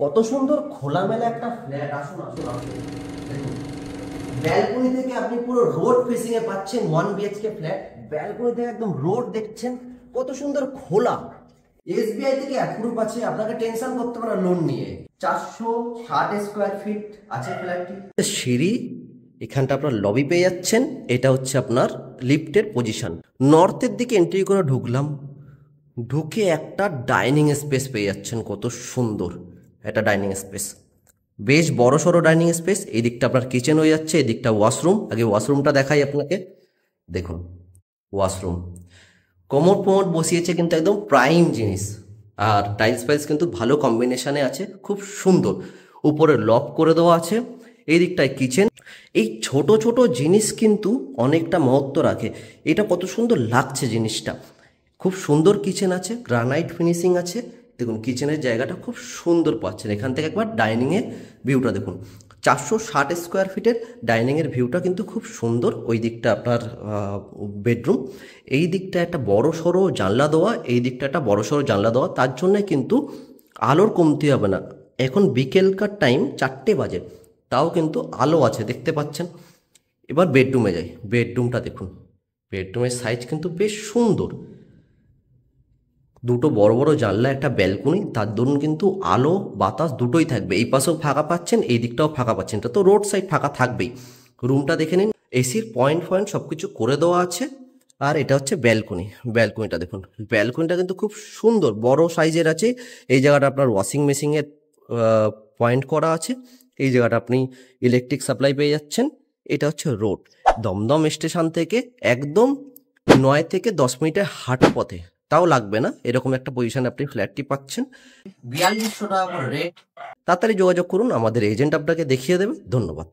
কত সুন্দর খোলামেলা একটা ফ্ল্যাট। আসুন আসুন আসুন, দেখুন ব্যালকনি থেকে আপনি পুরো রোড ফেসিং এ পাচ্ছেন 1 BHK ফ্ল্যাট। ব্যালকনি থেকে একদম রোড দেখছেন, কত সুন্দর খোলা। এসবিআই থেকে অ্যাপ্রুভ আছে, আপনাকে টেনশন করতে হবে না লোন নিয়ে। 460 স্কোয়ার ফিট আছে ফ্ল্যাটটি। সিঁড়ি, এখানটা আপনার লবি পেয়ে যাচ্ছেন। এটা হচ্ছে আপনার লিফটের পজিশন। নর্থের দিকে এন্ট্রি করে ঢুকলাম, ঢুকে একটা ডাইনিং স্পেস পেয়ে যাচ্ছেন। কত সুন্দর একটা ডাইনিং স্পেস, বেশ বড় সড়ো ডাইনিং স্পেস। এই দিকটা আপনার কিচেন হয়ে যাচ্ছে, এই দিকটা ওয়াশরুম। আগে ওয়াশরুমটা দেখাই আপনাকে, দেখুন ওয়াশরুম। কোমোড ফোমোড বসিয়েছে কিন্তু একদম প্রাইম জিনিস। আর টাইলস ফাইলস কিন্তু ভালো কম্বিনেশনে আছে, খুব সুন্দর। উপরে লক করে দেওয়া আছে, এই দিকটায় কিচেন। এই ছোট ছোট জিনিস কিন্তু অনেকটা মহত্ব রাখে। এটা কত সুন্দর লাগছে জিনিসটা। খুব সুন্দর কিচেন আছে, গ্রানাইট ফিনিশিং আছে। দেখুন কিচেনের জায়গাটা খুব সুন্দর পাচ্ছেন। এখান থেকে একবার ডাইনিংয়ে ভিউটা দেখুন। 460 স্কোয়ার ফিটের ডাইনিংয়ের ভিউটা কিন্তু খুব সুন্দর। ওই দিকটা আপনার বেডরুম, এই দিকটা একটা বড় সড়ো জানলা দেওয়া, এই দিকটা একটা বড় সড়ো জানলা দেওয়া। তার জন্যে কিন্তু আলোর কমতি হবে না। এখন বিকেলকার টাইম 4টে বাজে, তাও কিন্তু আলো আছে, দেখতে পাচ্ছেন। এবার বেডরুমে যাই, বেডরুমটা দেখুন। বেডরুমের সাইজ কিন্তু বেশ সুন্দর। দুটো বড় বড় জানলা, একটা ব্যালকনি, তার দরুন কিন্তু আলো বাতাস দুটোই থাকবে। এই পাশেও ফাঁকা পাচ্ছেন, এই দিকটাও ফাঁকা পাচ্ছেন। এটা তো রোড সাইড, ফাঁকা থাকবেই। রুমটা দেখে নিন, এসির পয়েন্ট ফয়েন্ট সব কিছু করে দেওয়া আছে। আর এটা হচ্ছে ব্যালকনি। ব্যালকনিটা দেখুন, ব্যালকনিটা কিন্তু খুব সুন্দর বড় সাইজের আছে। এই জায়গাটা আপনার ওয়াশিং মেশিনের পয়েন্ট করা আছে। এই জায়গাটা আপনি ইলেকট্রিক সাপ্লাই পেয়ে যাচ্ছেন। এটা হচ্ছে রোড, দমদম স্টেশন থেকে একদম 9 থেকে 10 মিনিটের হাঁটা পথে, তাও লাগবে না, এরকম একটা পজিশনে আপনি ফ্ল্যাটটি পাচ্ছেন। 4200 টাকা করে রেট। তাড়াতাড়ি যোগাযোগ করুন, আমাদের এজেন্ট আপনাকে দেখিয়ে দেবে। ধন্যবাদ।